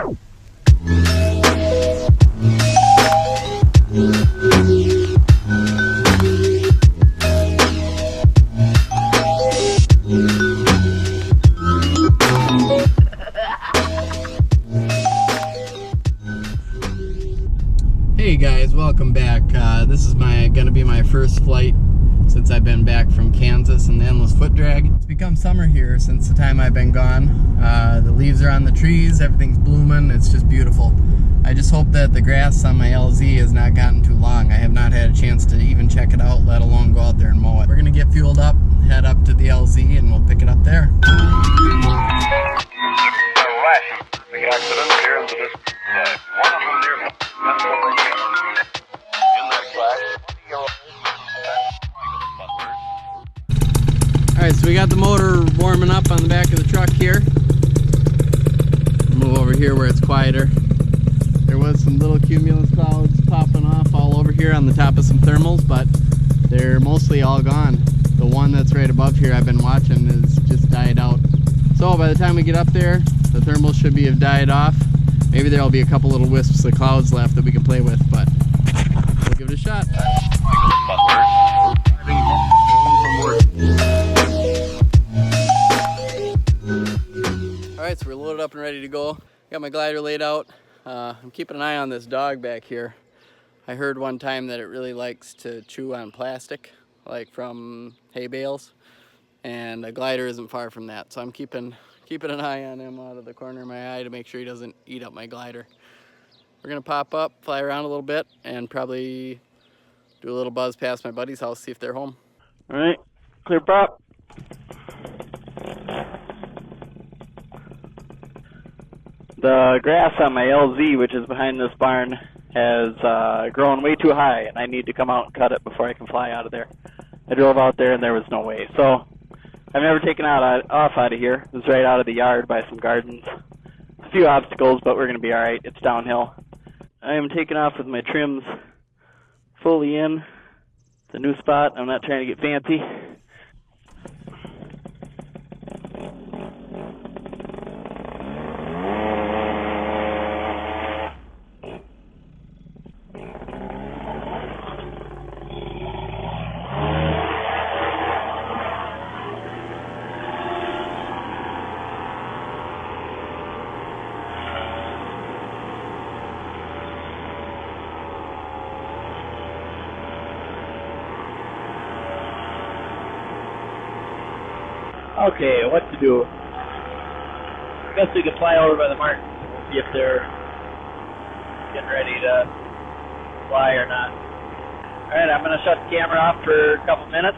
Hey guys, welcome back. This is gonna be my first flight since I've been back from Kansas and the Endless Foot Drag. It's become summer here since the time I've been gone. The leaves are on the trees, everything's blooming, it's just beautiful. I just hope that the grass on my LZ has not gotten too long. I have not had a chance to even check it out, let alone go out there and mow it. We're gonna get fueled up, head up to the LZ, and we'll pick it up there. The accident here into this one of them near Pennsylvania. In that crash, Alright, so we got the motor warming up on the back of the truck here. Move over here where it's quieter. There was some little cumulus clouds popping off all over here on the top of some thermals, but they're mostly all gone. The one that's right above here I've been watching has just died out. So by the time we get up there, the thermals should have died off. Maybe there'll be a couple little wisps of clouds left that we can play with, but we'll give it a shot. Alright, so we're loaded up and ready to go. Got my glider laid out. I'm keeping an eye on this dog back here. I heard one time that it really likes to chew on plastic, like from hay bales, and a glider isn't far from that. So I'm keeping an eye on him out of the corner of my eye to make sure he doesn't eat up my glider. We're gonna pop up, fly around a little bit, and probably do a little buzz past my buddy's house, see if they're home. All right, clear pop. The grass on my LZ, which is behind this barn, has grown way too high, and I need to come out and cut it before I can fly out of there. I drove out there and there was no way. So I've never taken off out of here. It was right out of the yard by some gardens. A few obstacles, but we're going to be all right. It's downhill. I am taking off with my trims fully in. It's a new spot. I'm not trying to get fancy. Okay, what to do? I guess we could fly over by the Martins. We'll see if they're getting ready to fly or not. Alright, I'm going to shut the camera off for a couple minutes,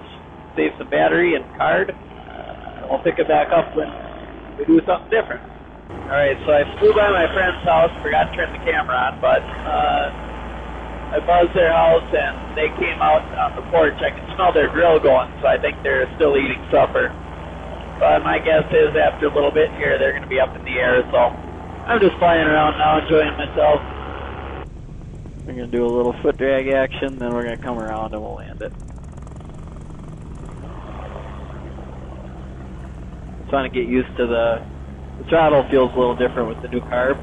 save some battery and card, and we'll pick it back up when we do something different. Alright, so I flew by my friend's house, forgot to turn the camera on, but I buzzed their house and they came out on the porch. I can smell their grill going, so I think they're still eating supper. But my guess is after a little bit here, they're going to be up in the air, so I'm just flying around now, enjoying myself. We're going to do a little foot drag action, then we're going to come around and we'll land it. I'm trying to get used to the throttle feels a little different with the new carb.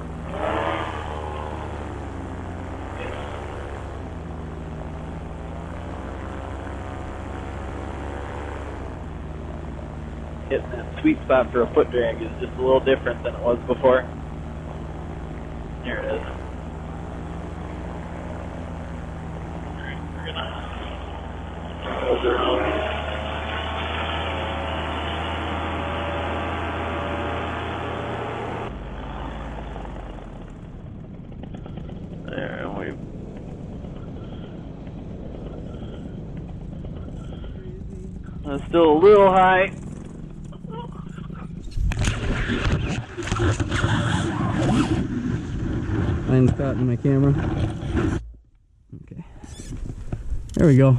Hitting that sweet spot for a foot drag is just a little different than it was before. Here it is. Alright, we're gonna close around. There, that's still a little high. Mine's caught in my camera. Okay. There we go.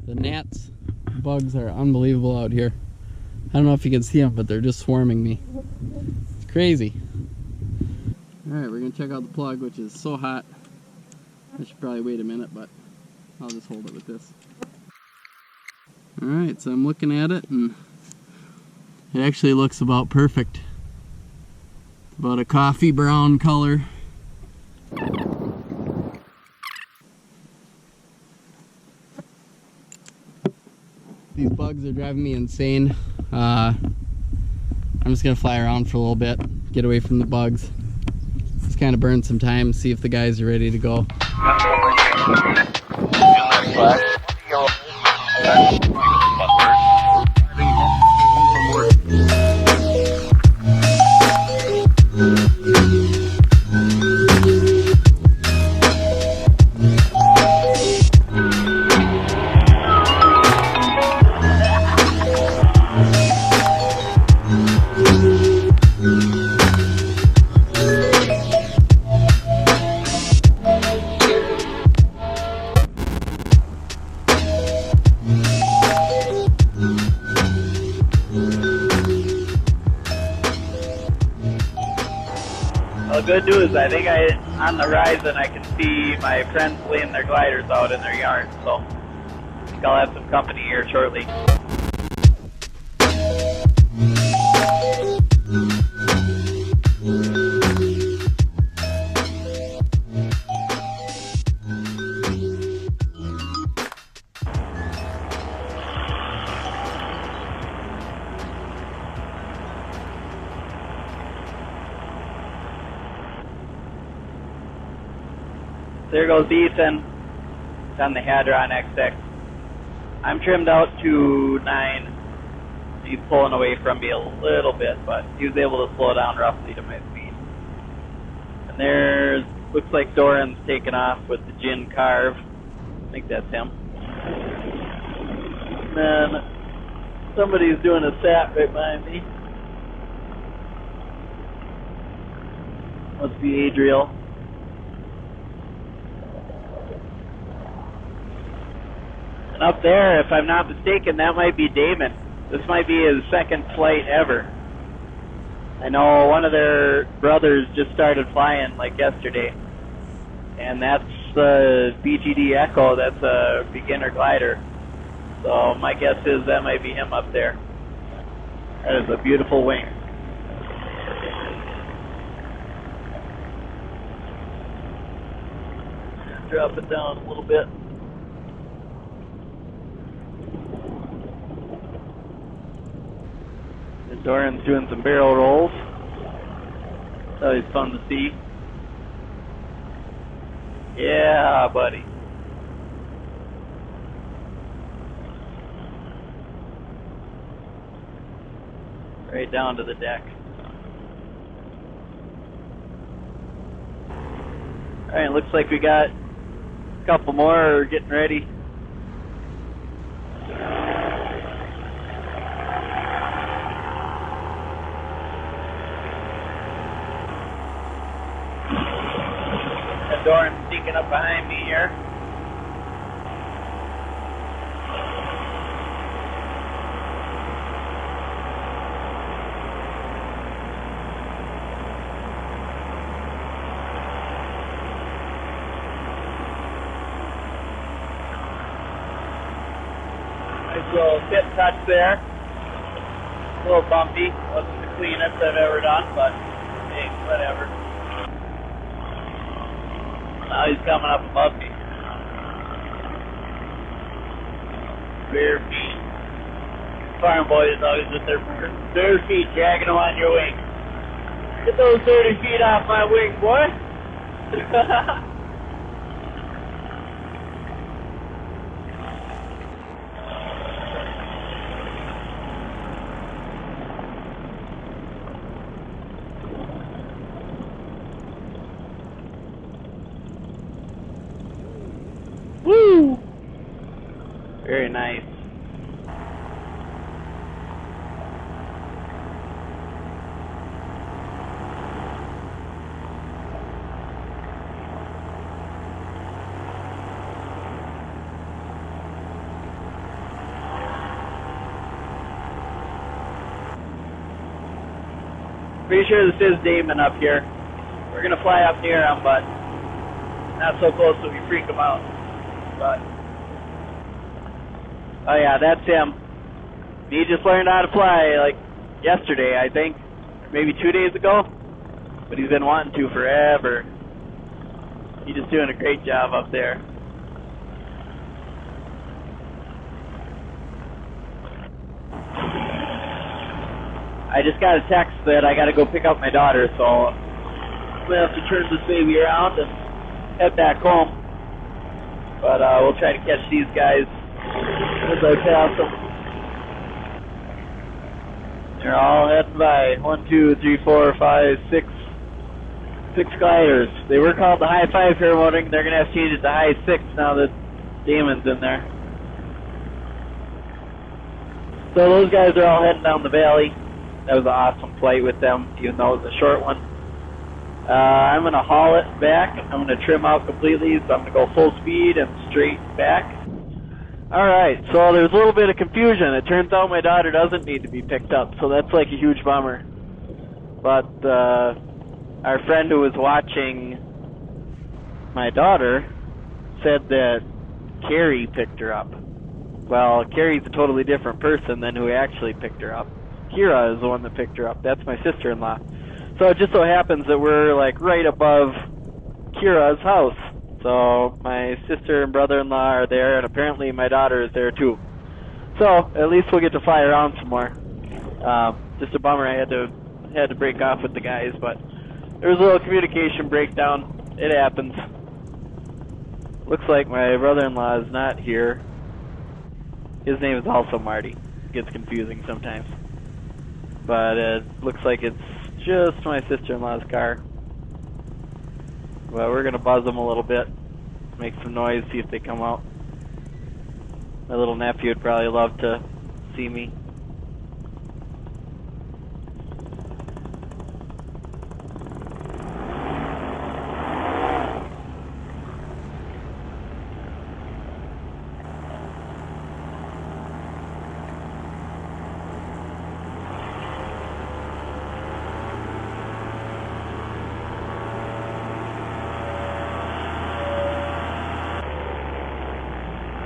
The gnats, bugs are unbelievable out here. I don't know if you can see them, but they're just swarming me. It's crazy. Alright, we're going to check out the plug, which is so hot. I should probably wait a minute, but I'll just hold it with this. Alright, so I'm looking at it and it actually looks about perfect. About a coffee brown color. These bugs are driving me insane. I'm just gonna fly around for a little bit, get away from the bugs. Just kind of burn some time, see if the guys are ready to go. Well, good news. I think on the horizon I can see my friends laying their gliders out in their yard. So I think I'll have some company here shortly. There goes Ethan. It's on the Hadron XX. I'm trimmed out to 9. He's pulling away from me a little bit, but he was able to slow down roughly to my speed. And there's, looks like Doran's taking off with the Gin Carve. I think that's him. And then somebody's doing a sat right behind me. Must be Adriel. Up there, if I'm not mistaken, that might be Damon. This might be his second flight ever. I know one of their brothers just started flying like yesterday. And that's the BGD Echo, that's a beginner glider. So my guess is that might be him up there. That is a beautiful wing. Drop it down a little bit. Doran's doing some barrel rolls. That's always fun to see. Yeah, buddy. Right down to the deck. Alright, looks like we got a couple more getting ready. Doran's sneaking up behind me here. Nice little tip touch there. A little bumpy. Wasn't the cleanest I've ever done, but hey, whatever. Now he's coming up above me. Bare feet. Farm boys always with their bare feet dragging them on your wing. Get those dirty feet off my wing, boy. Woo! Very nice. Pretty sure this is Damon up here. We're gonna fly up near him, but not so close so we freak him out. But Oh yeah, that's him. He just learned how to fly like yesterday, I think. Maybe 2 days ago. But he's been wanting to forever. He's just doing a great job up there. I just got a text that I gotta go pick up my daughter, so I'm gonna have to turn this baby around and head back home. But we'll try to catch these guys as I pass them. They're all heading by. 1, 2, 3, 4, 5, 6. 6 gliders. They were called the High 5 paramotoring. They're gonna have to change it to High 6 now that Damon's in there. So those guys are all heading down the valley. That was an awesome flight with them, even though it was a short one. I'm going to haul it back. I'm going to trim out completely, so I'm going to go full speed and straight back. Alright, so there's a little bit of confusion. It turns out my daughter doesn't need to be picked up, so that's like a huge bummer. But our friend who was watching my daughter said that Carrie picked her up. Well, Carrie's a totally different person than who actually picked her up. Kira is the one that picked her up. That's my sister-in-law. So it just so happens that we're like right above Kira's house. So my sister and brother-in-law are there, and apparently my daughter is there too. So at least we'll get to fly around some more. Just a bummer I had to break off with the guys, but there was a little communication breakdown. It happens. Looks like my brother-in-law is not here. His name is also Marty. It gets confusing sometimes. But it looks like it's just my sister-in-law's car. But we're going to buzz them a little bit. Make some noise, see if they come out. My little nephew would probably love to see me.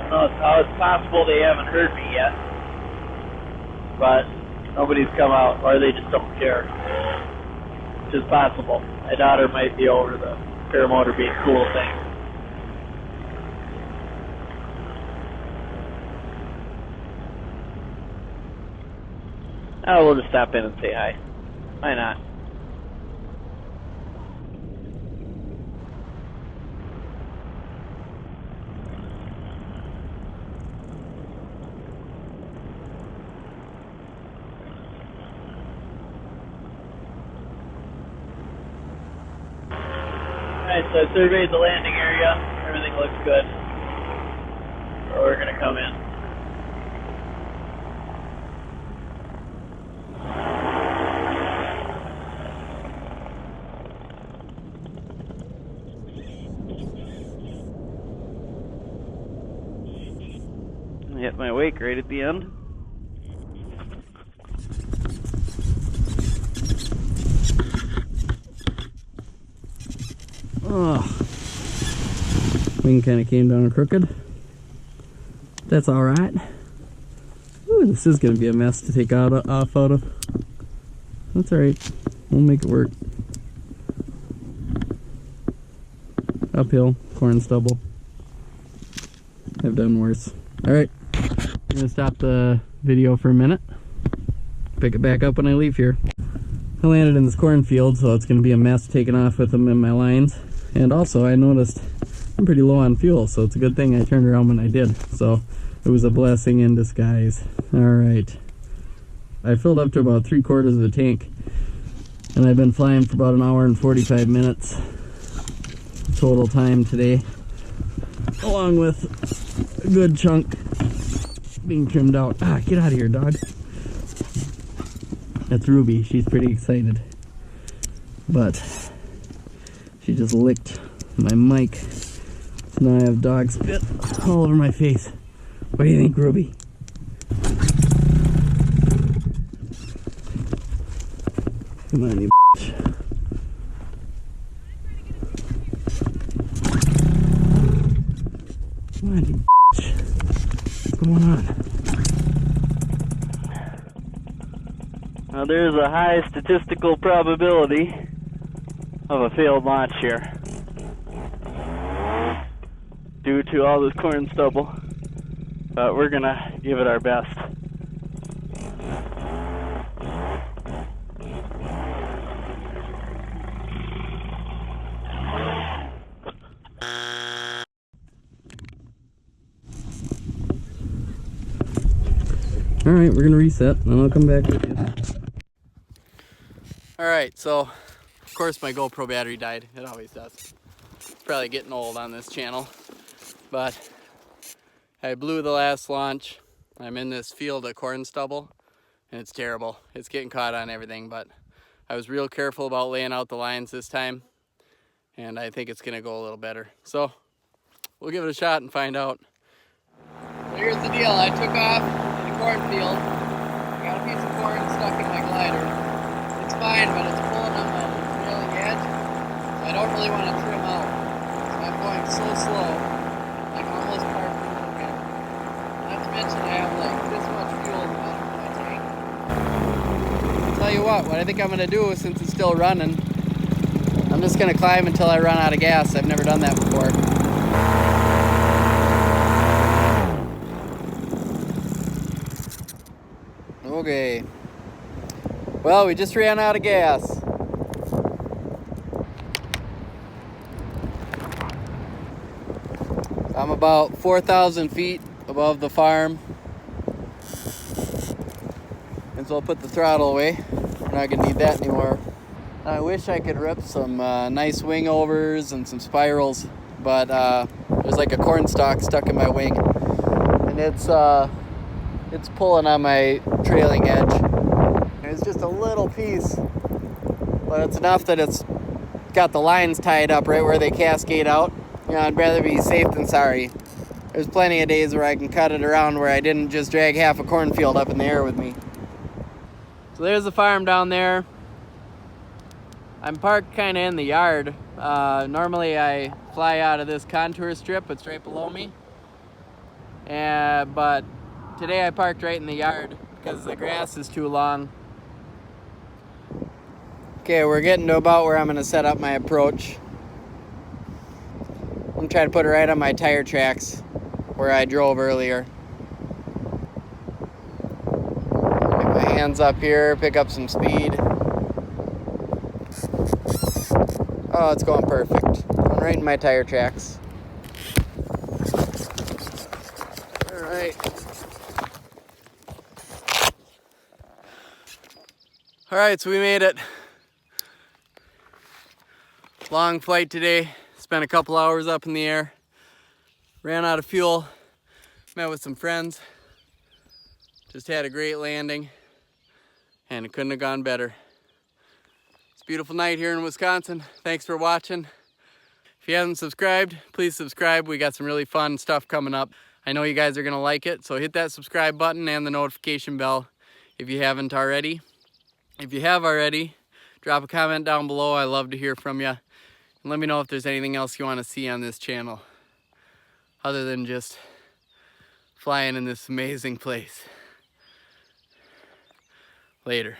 I don't know how it's possible they haven't heard me yet, but nobody's come out, or they just don't care, which is possible. My daughter might be over the paramotor being cool thing. Oh, we'll just stop in and say hi. Why not? Alright, so I surveyed the landing area. Everything looks good. So we're going to come in. Hit my wake right at the end. Oh, wing kind of came down crooked. That's all right. Ooh, this is gonna be a mess to take off out of. That's all right. We'll make it work. Uphill, corn stubble. I've done worse. All right, I'm gonna stop the video for a minute. Pick it back up when I leave here. I landed in this cornfield, so it's gonna be a mess taking off with them in my lines. And also, I noticed I'm pretty low on fuel, so it's a good thing I turned around when I did. So it was a blessing in disguise. All right, I filled up to about 3/4 of the tank, and I've been flying for about 1 hour and 45 minutes total time today, along with a good chunk being trimmed out. Ah, get out of here, dog. That's Ruby. She's pretty excited, but she just licked my mic, so now I have dog spit all over my face. What do you think, Ruby? Come on, you bitch. Come on, you bitch. What's going on? Now there's a high statistical probability of a failed launch here due to all this corn stubble, but we're gonna give it our best. Alright, we're gonna reset and I'll come back with you. Alright, so of course my GoPro battery died. It always does. It's probably getting old on this channel. But I blew the last launch. I'm in this field of corn stubble and it's terrible. It's getting caught on everything, but I was real careful about laying out the lines this time and I think it's gonna go a little better. So we'll give it a shot and find out. Here's the deal. I took off in the cornfield. Got a piece of corn stuck in my glider. It's fine, but it's pulling on my trailing edge, so I don't really want to trim out. So I'm going so slow, like almost parked in the wind. Not to mention I have like this much fuel in the bottom of my tank. I'll tell you what I think I'm going to do since it's still running, I'm just going to climb until I run out of gas. I've never done that before. Okay. Well, we just ran out of gas. I'm about 4,000 feet above the farm. And so I'll put the throttle away. We're not gonna need that anymore. I wish I could rip some nice wing overs and some spirals, but there's like a corn stalk stuck in my wing. And it's pulling on my trailing edge. And it's just a little piece, but it's enough that it's got the lines tied up right where they cascade out. You know, I'd rather be safe than sorry. There's plenty of days where I can cut it around where I didn't just drag half a cornfield up in the air with me. So there's the farm down there. I'm parked kind of in the yard. Normally I fly out of this contour strip. It's right below me. But today I parked right in the yard because the grass is too long. Okay, we're getting to about where I'm going to set up my approach. I'm going to try to put it right on my tire tracks where I drove earlier. Get my hands up here, pick up some speed. Oh, it's going perfect. Going right in my tire tracks. All right. All right, so we made it. Long flight today. Spent a couple hours up in the air. Ran out of fuel. Met with some friends. Just had a great landing. And it couldn't have gone better. It's a beautiful night here in Wisconsin. Thanks for watching. If you haven't subscribed, please subscribe. We got some really fun stuff coming up. I know you guys are gonna like it, so hit that subscribe button and the notification bell if you haven't already. If you have already, drop a comment down below. I love to hear from you. And let me know if there's anything else you want to see on this channel other than just flying in this amazing place. Later.